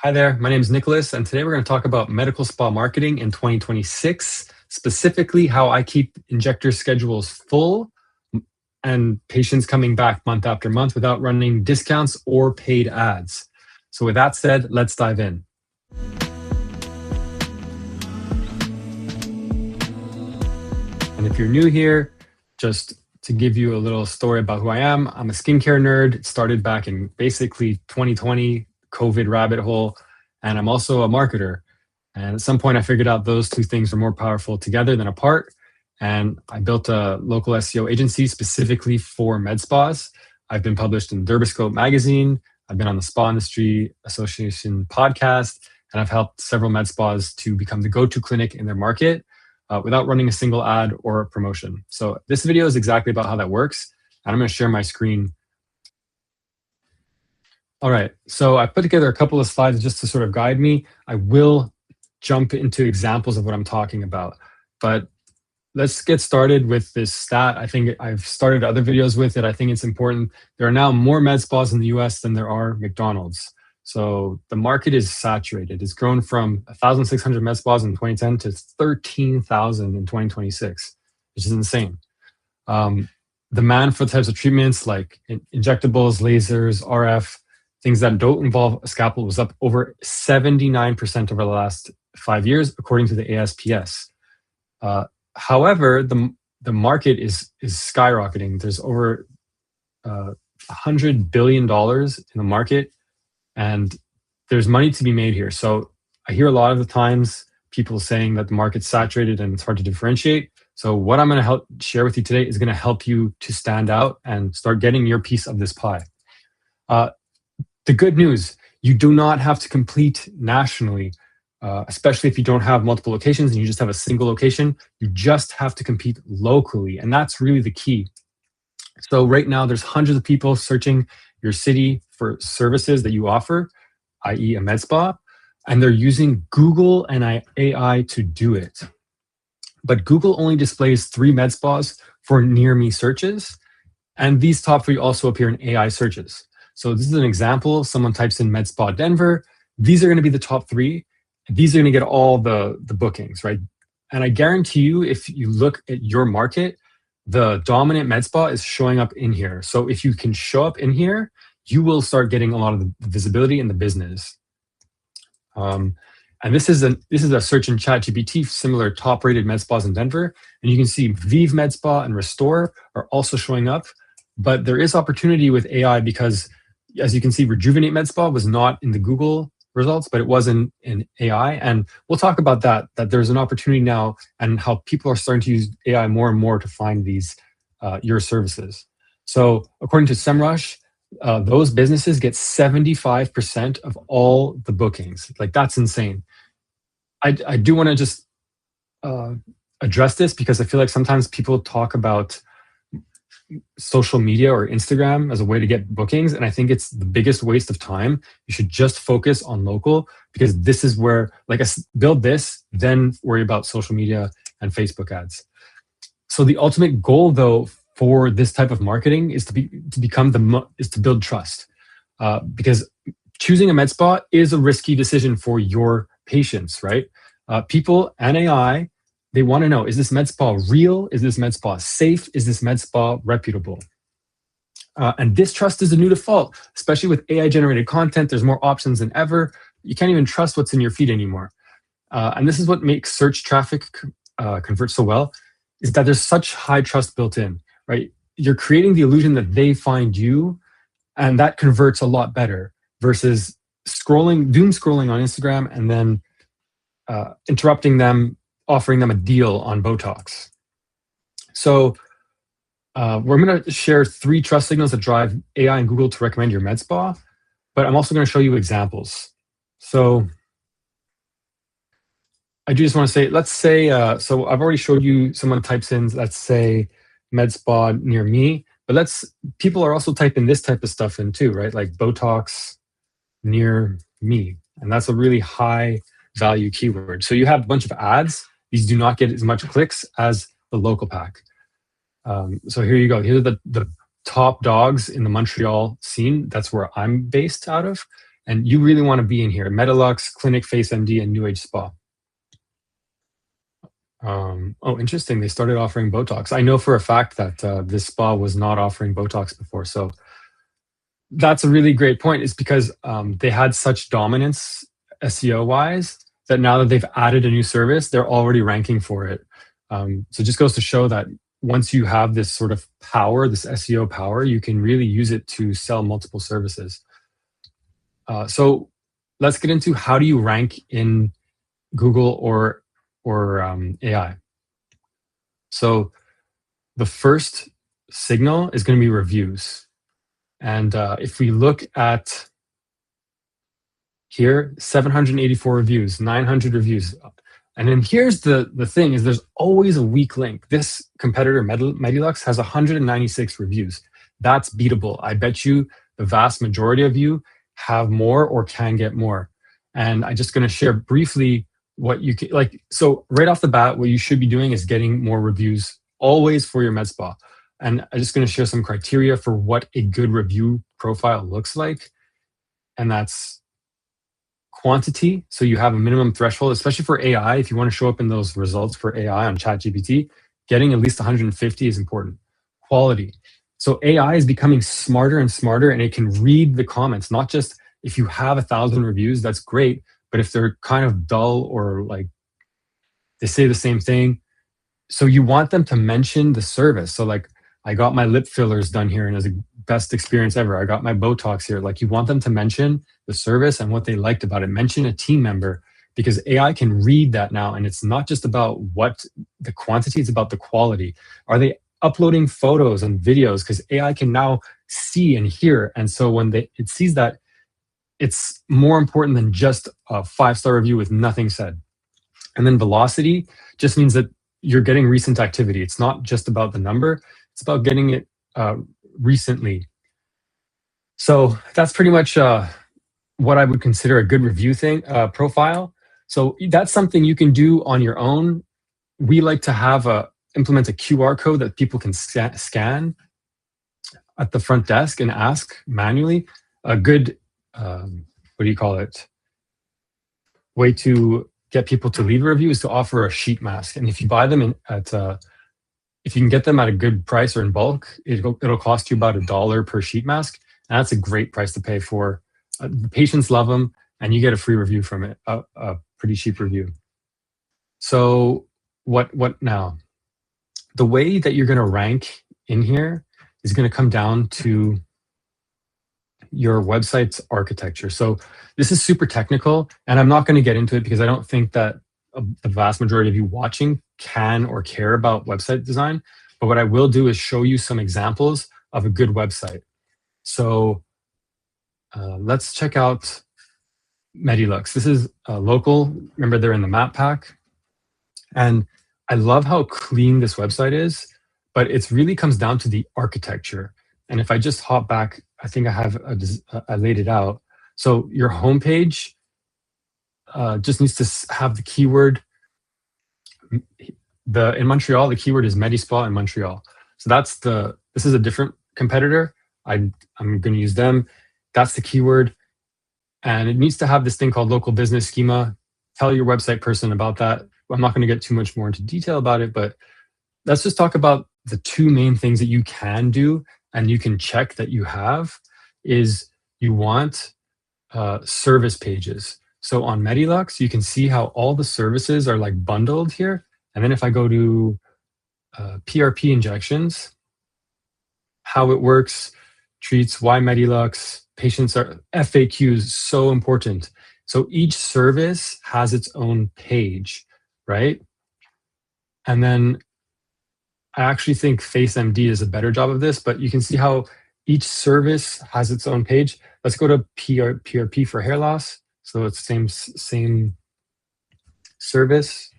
Hi there, my name is Nicholas, and today we're going to talk about medical spa marketing in 2026, specifically how I keep Injector schedules full and patients coming back month after month without running discounts or paid ads. So with that said, let's dive in. And if you're new here, just to give you a little story about who I am, I'm a skincare nerd. It started back in basically 2020, COVID rabbit hole, and I'm also a marketer. And at some point I figured out those two things are more powerful together than apart. And I built a local SEO agency specifically for med spas. I've been published in Dermoscope magazine. I've been on the Spa Industry Association podcast, and I've helped several med spas to become the go-to clinic in their market without running a single ad or promotion. So this video is exactly about how that works. And I'm going to share my screen. All right, so I put together a couple of slides just to sort of guide me. I will jump into examples of what I'm talking about, but let's get started with this stat. I think I've started other videos with it. I think it's important. There are now more med spas in the US than there are McDonald's. So the market is saturated. It's grown from 1,600 med spas in 2010 to 13,000 in 2026, which is insane. Demand for types of treatments like injectables, lasers, RF, things that don't involve a scalpel was up over 79% over the last 5 years, according to the ASPS. However, the market is skyrocketing. There's over $100 billion in the market, and there's money to be made here. So I hear a lot of the times people saying that the market's saturated and it's hard to differentiate. So what I'm going to help share with you today is going to help you to stand out and start getting your piece of this pie. The good news, you do not have to compete nationally, especially if you don't have multiple locations and you just have a single location. You just have to compete locally, and that's really the key. So right now, there's hundreds of people searching your city for services that you offer, i.e. a med spa, and they're using Google and AI to do it. But Google only displays 3 med spas for near me searches, and these top 3 also appear in AI searches. So this is an example. Someone types in Med Spa Denver. These are going to be the top 3. These are going to get all the bookings, right? And I guarantee you, if you look at your market, the dominant med spa is showing up in here. So if you can show up in here, you will start getting a lot of the visibility in the business. And this is a search in ChatGPT, similar top-rated med spas in Denver. And you can see Vive Med Spa and Restore are also showing up. But there is opportunity with AI because, as you can see, Rejuvenate Med Spa was not in the Google results, but it was in AI. And we'll talk about that there's an opportunity now and how people are starting to use AI more and more to find these your services. So according to SEMrush, those businesses get 75% of all the bookings. Like, that's insane. I do want to just address this because I feel like sometimes people talk about social media or Instagram as a way to get bookings, and I think it's the biggest waste of time. You should just focus on local, because this is where, like, build this, then worry about social media and Facebook ads. So the ultimate goal, though, for this type of marketing is to build trust, because choosing a med spa is a risky decision for your patients, right? People and AI, they want to know, is this med spa real? Is this med spa safe? Is this med spa reputable? And this trust is the new default, especially with AI-generated content. There's more options than ever. You can't even trust what's in your feed anymore. And this is what makes search traffic convert so well, is that there's such high trust built in, right? You're creating the illusion that they find you, and that converts a lot better versus doom scrolling on Instagram and then interrupting them, offering them a deal on Botox. So we're going to share 3 trust signals that drive AI and Google to recommend your med spa, but I'm also going to show you examples. So I do just want to say, let's say, so I've already showed you someone types in, let's say, med spa near me, but people are also typing this type of stuff in too, right? Like Botox near me. And that's a really high value keyword. So you have a bunch of ads. These do not get as much clicks as the local pack. So here you go. Here are the top dogs in the Montreal scene. That's where I'm based out of. And you really want to be in here. Metalux, Clinic, Face MD, and New Age Spa. Oh, interesting. They started offering Botox. I know for a fact that this spa was not offering Botox before. So that's a really great point. It's because they had such dominance SEO wise that now that they've added a new service, they're already ranking for it. So it just goes to show that once you have this sort of power, this SEO power, you can really use it to sell multiple services. So let's get into how do you rank in Google or AI. So the first signal is going to be reviews. And if we look at here, 784 reviews, 900 reviews. And then here's the thing is there's always a weak link. This competitor, Medilux, has 196 reviews. That's beatable. I bet you the vast majority of you have more or can get more. And I'm just going to share briefly what you can, like, so right off the bat, what you should be doing is getting more reviews always for your med spa. And I'm just going to share some criteria for what a good review profile looks like. And that's quantity. So you have a minimum threshold, especially for AI. If you want to show up in those results for AI on ChatGPT, getting at least 150 is important. Quality. So AI is becoming smarter and smarter, and it can read the comments. Not just if you have 1,000 reviews, that's great. But if they're kind of dull or like they say the same thing, so you want them to mention the service. So like, I got my lip fillers done here and it was the best experience ever. I got my Botox here. Like, you want them to mention the service and what they liked about it. Mention a team member, because AI can read that now. And it's not just about what the quantity, it's about the quality. Are they uploading photos and videos? Because AI can now see and hear. And so when it sees that, it's more important than just a 5-star review with nothing said. And then velocity just means that you're getting recent activity. It's not just about the number, it's about getting it recently. So that's pretty much what I would consider a good review profile. So that's something you can do on your own. We like to implement a QR code that people can scan at the front desk and ask manually. A good way to get people to leave a review is to offer a sheet mask. And if you buy them if you can get them at a good price or in bulk, it'll cost you about $1 per sheet mask. And that's a great price to pay for. The patients love them, and you get a free review from it, a pretty cheap review. So what now? The way that you're going to rank in here is going to come down to your website's architecture. So this is super technical, and I'm not going to get into it because I don't think that the vast majority of you watching can or care about website design. But what I will do is show you some examples of a good website. So let's check out Medilux. This is local. Remember, they're in the map pack. And I love how clean this website is, but it really comes down to the architecture. And if I just hop back, I think I laid it out. So your homepage just needs to have the keyword. In Montreal, the keyword is Medispa in Montreal. So this is a different competitor. I'm going to use them. That's the keyword. And it needs to have this thing called local business schema. Tell your website person about that. I'm not going to get too much more into detail about it, but let's just talk about the two main things that you can do and you can check that you have is you want service pages. So on Medilux, you can see how all the services are like bundled here. And then if I go to PRP injections, how it works, treats, why Medilux, patients are FAQs, so important. So each service has its own page, right? And then I actually think FaceMD is a better job of this, but you can see how each service has its own page. Let's go to PRP for hair loss. So it's same service.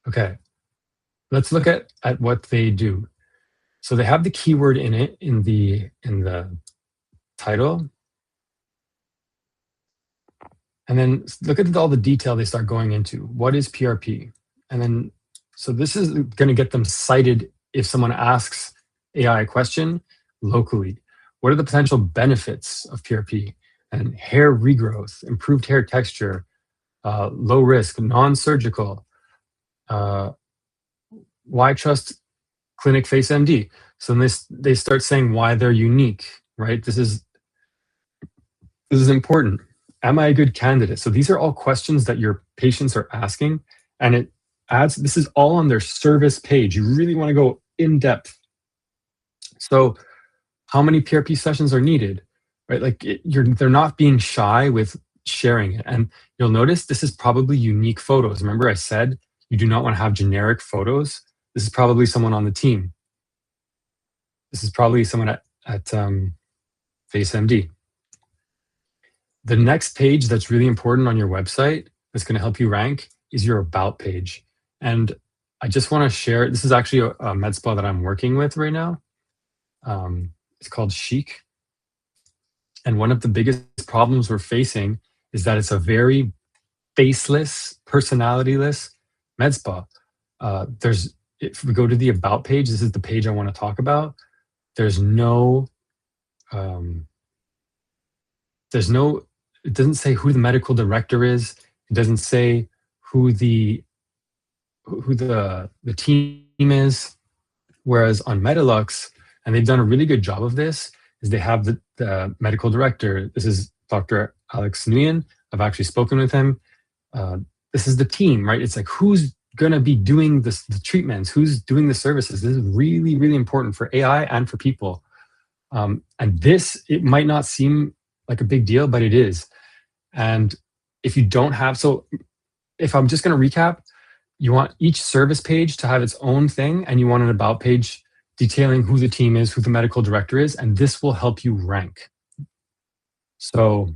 Okay, let's look at what they do. So they have the keyword in it in the title. And then look at all the detail they start going into. What is PRP? And then, so this is going to get them cited if someone asks AI a question locally. what are the potential benefits of PRP? And hair regrowth, improved hair texture, low risk, non-surgical. Uh, why trust Clinic Face MD? So then they start saying why they're unique, right? This is important. Am I a good candidate? So these are all questions that your patients are asking, and it adds, this is all on their service page. You really want to go in depth. So how many PRP sessions are needed, right? Like they're not being shy with sharing it. And you'll notice this is probably unique photos. Remember I said you do not want to have generic photos. This is probably someone on the team. This is probably someone at FaceMD. The next page that's really important on your website that's going to help you rank is your about page. And I just want to share, this is actually a med spa that I'm working with right now. It's called Chic. And one of the biggest problems we're facing is that it's a very faceless, personalityless med spa. If we go to the about page, this is the page I want to talk about. There's no, it doesn't say who the medical director is. It doesn't say who the team is. Whereas on Medilux, and they've done a really good job of this, is they have the medical director. This is Dr. Alex Nguyen. I've actually spoken with him. This is the team, right? It's like who's going to be doing the treatments, who's doing the services. This is really, really important for AI and for people. And this, it might not seem like a big deal, but it is. And if you don't have, so if I'm just going to recap, you want each service page to have its own thing, and you want an about page detailing who the team is, who the medical director is, and this will help you rank. So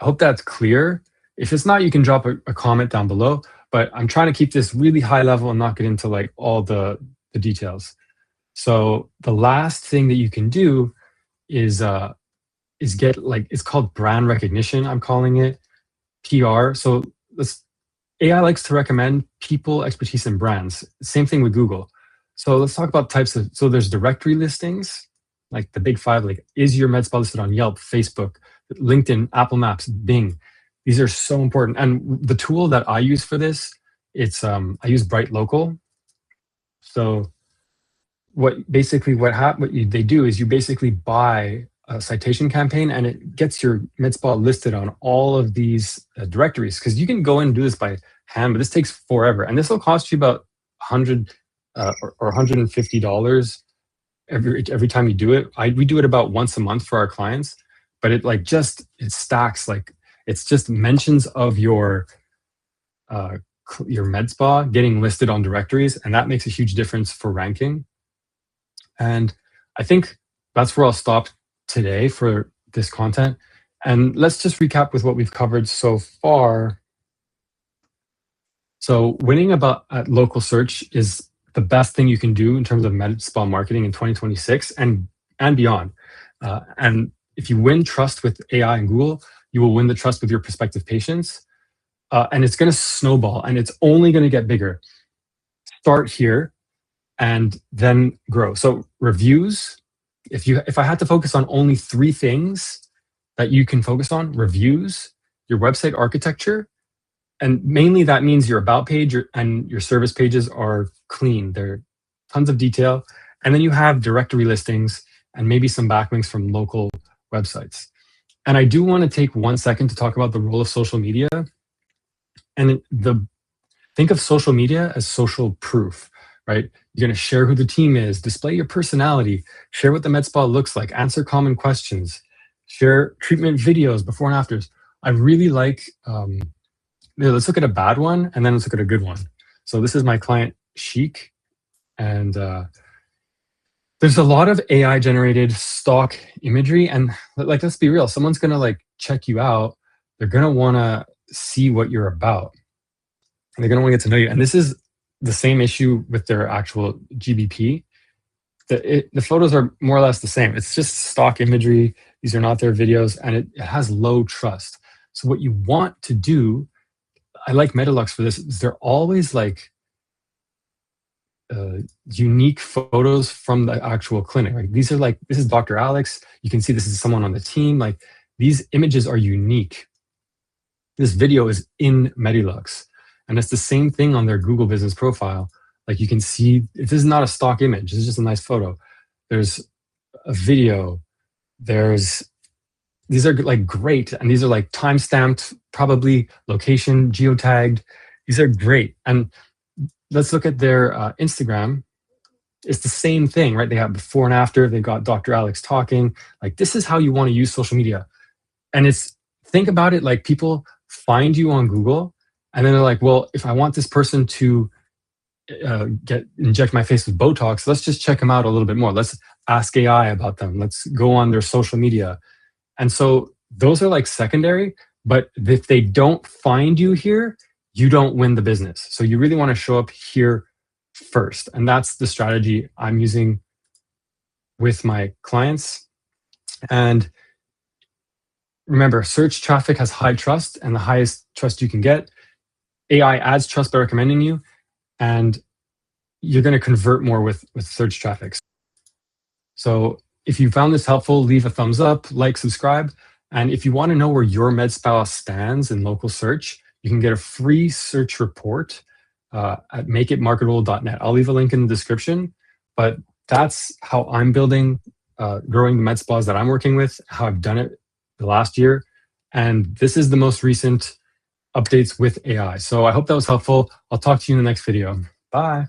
I hope that's clear. If it's not, you can drop a comment down below, but I'm trying to keep this really high level and not get into like all the details. So the last thing that you can do is get like, it's called brand recognition, I'm calling it PR. So AI likes to recommend people, expertise, and brands. Same thing with Google. So let's talk about types of, so there's directory listings, like the big five, like is your med spa listed on Yelp, Facebook, LinkedIn, Apple Maps, Bing. These are so important. And the tool that I use for this, it's I use Bright Local. So they do is you basically buy a citation campaign, and it gets your med spa listed on all of these directories, because you can go in and do this by hand, but this takes forever, and this will cost you about $100 or $150 every time you do it. We do it about once a month for our clients, but it stacks, like it's just mentions of your med spa getting listed on directories, and that makes a huge difference for ranking. And I think that's where I'll stop today for this content. And let's just recap with what we've covered so far. So winning at local search is the best thing you can do in terms of med spa marketing in 2026 and beyond. And if you win trust with AI and Google, you will win the trust with your prospective patients. And it's going to snowball, and it's only going to get bigger. Start here and then grow. So reviews, if I had to focus on only 3 things that you can focus on: reviews, your website architecture, and mainly that means your about page and your service pages are clean. There are tons of detail. And then you have directory listings and maybe some backlinks from local websites. And I do want to take 1 second to talk about the role of social media. And think of social media as social proof, right? You're going to share who the team is, display your personality, share what the med spa looks like, answer common questions, share treatment videos before and afters. I really like, let's look at a bad one and then let's look at a good one. So this is my client Chic, and there's a lot of AI generated stock imagery, and like, let's be real, someone's going to like check you out. They're going to want to see what you're about, and they're going to want to get to know you. And this is the same issue with their actual GBP. The photos are more or less the same. It's just stock imagery. These are not their videos, and it has low trust. So what you want to do, I like Medilux for this, is they're always like unique photos from the actual clinic. Like these are like, this is Dr. Alex. You can see this is someone on the team. Like these images are unique. This video is in Medilux. And it's the same thing on their Google business profile. Like you can see, this is not a stock image. This is just a nice photo. There's a video. These are like great. And these are like time-stamped, probably location, geotagged. These are great. And let's look at their Instagram. It's the same thing, right? They have before and after. They got Dr. Alex talking. Like this is how you want to use social media. And think about it like people find you on Google and then they're like, well, if I want this person to inject my face with Botox, let's just check them out a little bit more. Let's ask AI about them. Let's go on their social media. And so those are like secondary, but if they don't find you here, you don't win the business. So you really want to show up here first. And that's the strategy I'm using with my clients. And remember, search traffic has high trust, and the highest trust you can get. AI adds trust by recommending you, and you're going to convert more with search traffic. So if you found this helpful, leave a thumbs up, like, subscribe. And if you want to know where your med spa stands in local search, you can get a free search report at makeitmarketable.net. I'll leave a link in the description, but that's how I'm building, growing the med spas that I'm working with, how I've done it the last year. And this is the most recent updates with AI. So I hope that was helpful. I'll talk to you in the next video. Bye.